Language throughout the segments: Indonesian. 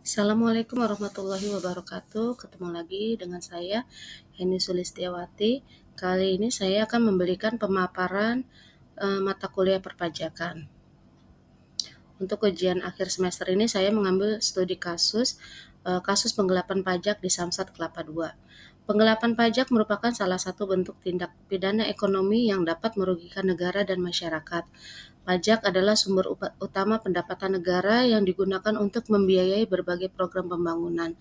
Assalamualaikum warahmatullahi wabarakatuh. Ketemu lagi dengan saya, Heni Sulistiawati. Kali ini saya akan memberikan pemaparan mata kuliah perpajakan. Untuk ujian akhir semester ini saya mengambil studi kasus penggelapan pajak di Samsat Kelapa II. Penggelapan pajak merupakan salah satu bentuk tindak pidana ekonomi yang dapat merugikan negara dan masyarakat. Pajak adalah sumber utama pendapatan negara yang digunakan untuk membiayai berbagai program pembangunan.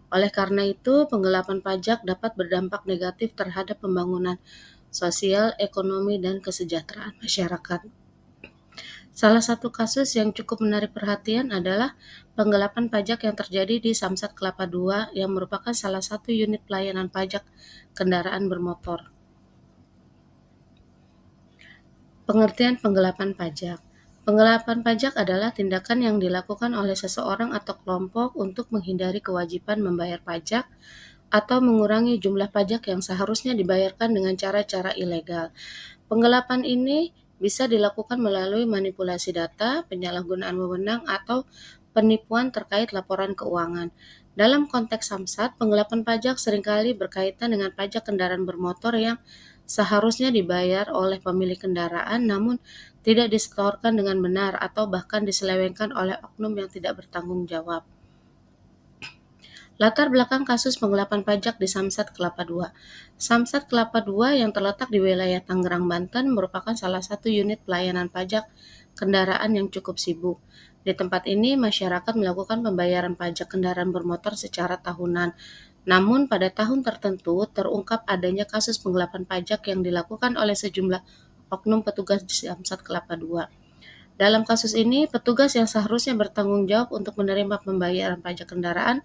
Oleh karena itu, penggelapan pajak dapat berdampak negatif terhadap pembangunan sosial, ekonomi, dan kesejahteraan masyarakat. Salah satu kasus yang cukup menarik perhatian adalah penggelapan pajak yang terjadi di Samsat Kelapa II yang merupakan salah satu unit pelayanan pajak kendaraan bermotor. Pengertian penggelapan pajak. Penggelapan pajak adalah tindakan yang dilakukan oleh seseorang atau kelompok untuk menghindari kewajiban membayar pajak atau mengurangi jumlah pajak yang seharusnya dibayarkan dengan cara-cara ilegal. Penggelapan ini bisa dilakukan melalui manipulasi data, penyalahgunaan wewenang, atau penipuan terkait laporan keuangan. Dalam konteks Samsat, penggelapan pajak seringkali berkaitan dengan pajak kendaraan bermotor yang seharusnya dibayar oleh pemilik kendaraan namun tidak disetorkan dengan benar atau bahkan diselewengkan oleh oknum yang tidak bertanggung jawab. Latar belakang kasus penggelapan pajak di Samsat Kelapa II. Samsat Kelapa II yang terletak di wilayah Tangerang, Banten merupakan salah satu unit pelayanan pajak kendaraan yang cukup sibuk. Di tempat ini, masyarakat melakukan pembayaran pajak kendaraan bermotor secara tahunan. Namun, pada tahun tertentu terungkap adanya kasus penggelapan pajak yang dilakukan oleh sejumlah oknum petugas di Samsat Kelapa II. Dalam kasus ini, petugas yang seharusnya bertanggung jawab untuk menerima pembayaran pajak kendaraan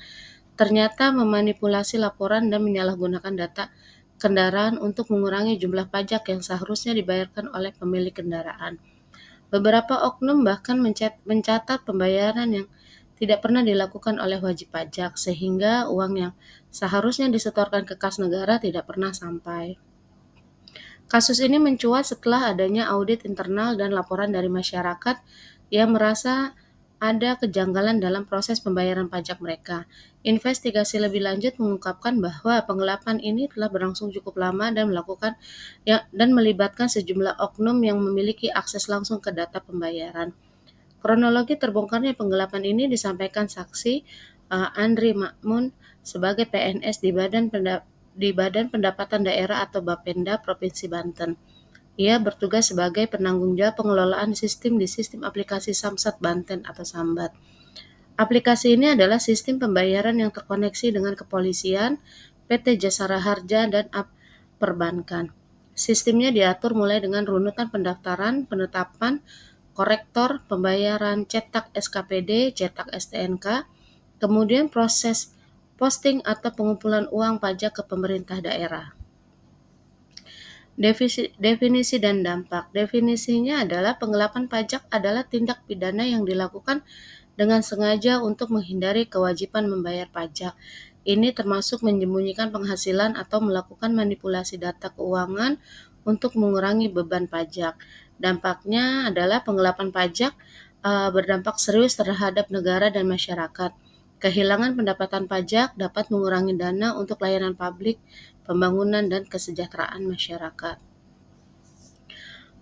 ternyata memanipulasi laporan dan menyalahgunakan data kendaraan untuk mengurangi jumlah pajak yang seharusnya dibayarkan oleh pemilik kendaraan. Beberapa oknum bahkan mencatat pembayaran yang tidak pernah dilakukan oleh wajib pajak, sehingga uang yang seharusnya disetorkan ke kas negara tidak pernah sampai. Kasus ini mencuat setelah adanya audit internal dan laporan dari masyarakat yang merasa ada kejanggalan dalam proses pembayaran pajak mereka. Investigasi lebih lanjut mengungkapkan bahwa penggelapan ini telah berlangsung cukup lama dan melibatkan sejumlah oknum yang memiliki akses langsung ke data pembayaran. Kronologi terbongkarnya penggelapan ini disampaikan saksi Andri Makmun sebagai PNS di Badan Pendapatan Daerah atau Bapenda Provinsi Banten. Ia bertugas sebagai penanggung jawab pengelolaan sistem di Sistem Aplikasi Samsat Banten atau Sambat. Aplikasi ini adalah sistem pembayaran yang terkoneksi dengan kepolisian, PT Jasara Harja, dan perbankan. Sistemnya diatur mulai dengan runutan pendaftaran, penetapan, korektor, pembayaran, cetak SKPD, cetak STNK, kemudian proses posting atau pengumpulan uang pajak ke pemerintah daerah. Definisi dan dampak. Definisinya adalah penggelapan pajak adalah tindak pidana yang dilakukan dengan sengaja untuk menghindari kewajiban membayar pajak. Ini termasuk menyembunyikan penghasilan atau melakukan manipulasi data keuangan untuk mengurangi beban pajak. Dampaknya adalah penggelapan pajak berdampak serius terhadap negara dan masyarakat. Kehilangan pendapatan pajak dapat mengurangi dana untuk layanan publik, pembangunan, dan kesejahteraan masyarakat.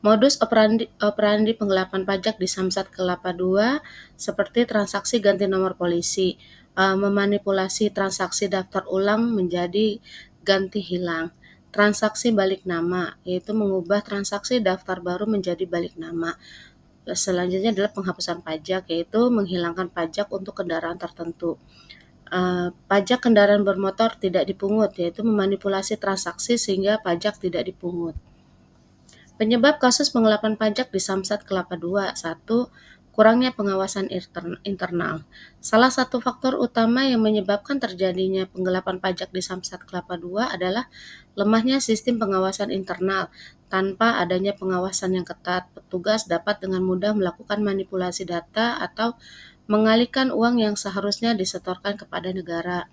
Modus operandi penggelapan pajak di Samsat Kelapa II seperti transaksi ganti nomor polisi, memanipulasi transaksi daftar ulang menjadi ganti hilang, transaksi balik nama, yaitu mengubah transaksi daftar baru menjadi balik nama. Selanjutnya adalah penghapusan pajak, yaitu menghilangkan pajak untuk kendaraan tertentu. Pajak kendaraan bermotor tidak dipungut, yaitu memanipulasi transaksi sehingga pajak tidak dipungut. Penyebab kasus penggelapan pajak di Samsat Kelapa II. 1. Kurangnya pengawasan internal. Salah satu faktor utama yang menyebabkan terjadinya penggelapan pajak di Samsat Kelapa II adalah lemahnya sistem pengawasan internal. Tanpa adanya pengawasan yang ketat, petugas dapat dengan mudah melakukan manipulasi data atau mengalihkan uang yang seharusnya disetorkan kepada negara.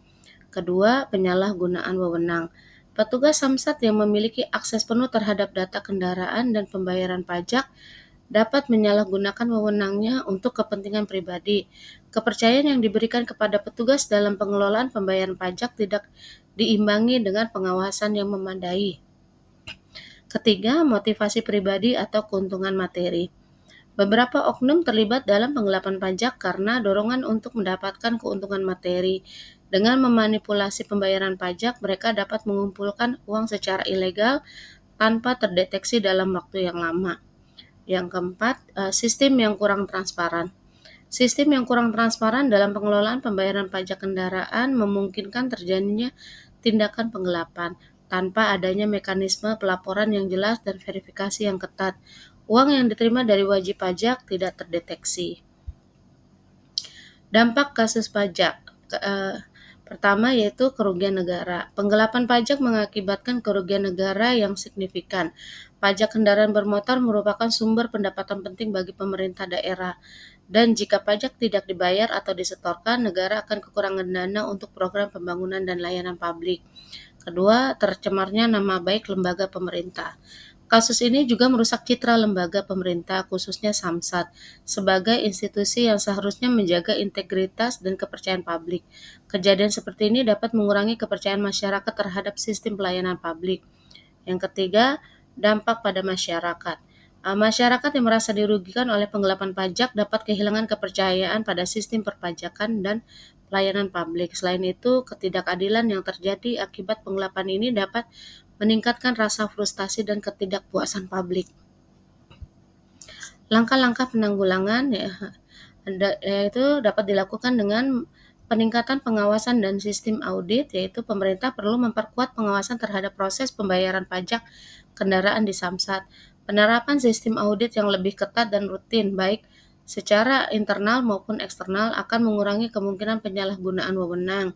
Kedua, penyalahgunaan wewenang. Petugas Samsat yang memiliki akses penuh terhadap data kendaraan dan pembayaran pajak dapat menyalahgunakan wewenangnya untuk kepentingan pribadi. Kepercayaan yang diberikan kepada petugas dalam pengelolaan pembayaran pajak tidak diimbangi dengan pengawasan yang memadai. Ketiga, motivasi pribadi atau keuntungan materi. Beberapa oknum terlibat dalam penggelapan pajak karena dorongan untuk mendapatkan keuntungan materi. Dengan memanipulasi pembayaran pajak, mereka dapat mengumpulkan uang secara ilegal tanpa terdeteksi dalam waktu yang lama. Yang keempat, sistem yang kurang transparan. Sistem yang kurang transparan dalam pengelolaan pembayaran pajak kendaraan memungkinkan terjadinya tindakan penggelapan tanpa adanya mekanisme pelaporan yang jelas dan verifikasi yang ketat. Uang yang diterima dari wajib pajak tidak terdeteksi. Dampak kasus pajak. Pertama yaitu kerugian negara. Penggelapan pajak mengakibatkan kerugian negara yang signifikan. Pajak kendaraan bermotor merupakan sumber pendapatan penting bagi pemerintah daerah. Dan jika pajak tidak dibayar atau disetorkan, negara akan kekurangan dana untuk program pembangunan dan layanan publik. Kedua, tercemarnya nama baik lembaga pemerintah. Kasus ini juga merusak citra lembaga pemerintah, khususnya Samsat, sebagai institusi yang seharusnya menjaga integritas dan kepercayaan publik. Kejadian seperti ini dapat mengurangi kepercayaan masyarakat terhadap sistem pelayanan publik. Yang ketiga, dampak pada masyarakat. Masyarakat yang merasa dirugikan oleh penggelapan pajak dapat kehilangan kepercayaan pada sistem perpajakan dan pelayanan publik. Selain itu, ketidakadilan yang terjadi akibat penggelapan ini dapat meningkatkan rasa frustasi dan ketidakpuasan publik. Langkah-langkah penanggulangan yaitu dapat dilakukan dengan peningkatan pengawasan dan sistem audit, yaitu pemerintah perlu memperkuat pengawasan terhadap proses pembayaran pajak kendaraan di Samsat. Penerapan sistem audit yang lebih ketat dan rutin, baik secara internal maupun eksternal, akan mengurangi kemungkinan penyalahgunaan wewenang.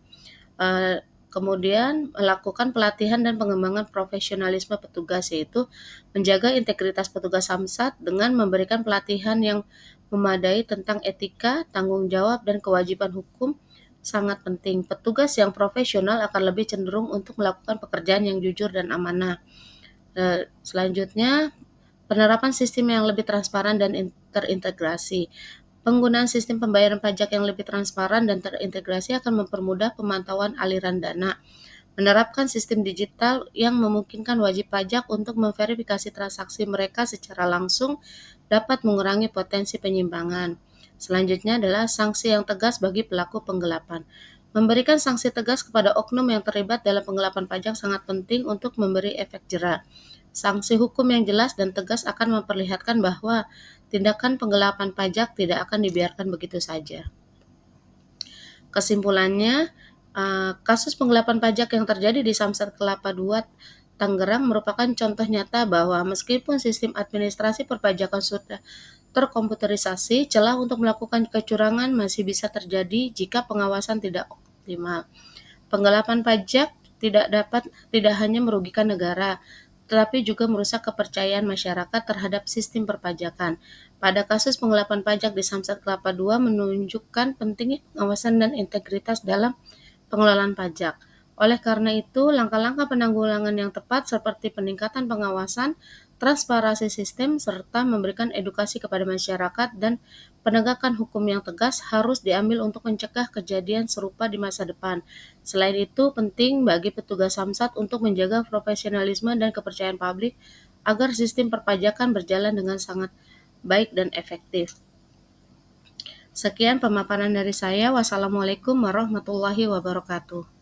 Kemudian melakukan pelatihan dan pengembangan profesionalisme petugas, yaitu menjaga integritas petugas Samsat dengan memberikan pelatihan yang memadai tentang etika, tanggung jawab, dan kewajiban hukum sangat penting. Petugas yang profesional akan lebih cenderung untuk melakukan pekerjaan yang jujur dan amanah. Selanjutnya, penerapan sistem yang lebih transparan dan terintegrasi. Penggunaan sistem pembayaran pajak yang lebih transparan dan terintegrasi akan mempermudah pemantauan aliran dana. Menerapkan sistem digital yang memungkinkan wajib pajak untuk memverifikasi transaksi mereka secara langsung dapat mengurangi potensi penyimpangan. Selanjutnya adalah sanksi yang tegas bagi pelaku penggelapan. Memberikan sanksi tegas kepada oknum yang terlibat dalam penggelapan pajak sangat penting untuk memberi efek jera. Sanksi hukum yang jelas dan tegas akan memperlihatkan bahwa tindakan penggelapan pajak tidak akan dibiarkan begitu saja. Kesimpulannya, kasus penggelapan pajak yang terjadi di Samsat Kelapa II, Tangerang merupakan contoh nyata bahwa meskipun sistem administrasi perpajakan sudah terkomputerisasi, celah untuk melakukan kecurangan masih bisa terjadi jika pengawasan tidak optimal. Penggelapan pajak tidak hanya merugikan negara, tetapi juga merusak kepercayaan masyarakat terhadap sistem perpajakan. Pada kasus penggelapan pajak di Samsat Kelapa II menunjukkan pentingnya pengawasan dan integritas dalam pengelolaan pajak. Oleh karena itu, langkah-langkah penanggulangan yang tepat seperti peningkatan pengawasan, transparansi sistem, serta memberikan edukasi kepada masyarakat dan penegakan hukum yang tegas harus diambil untuk mencegah kejadian serupa di masa depan. Selain itu, penting bagi petugas Samsat untuk menjaga profesionalisme dan kepercayaan publik agar sistem perpajakan berjalan dengan sangat baik dan efektif. Sekian pemaparan dari saya. Wassalamualaikum warahmatullahi wabarakatuh.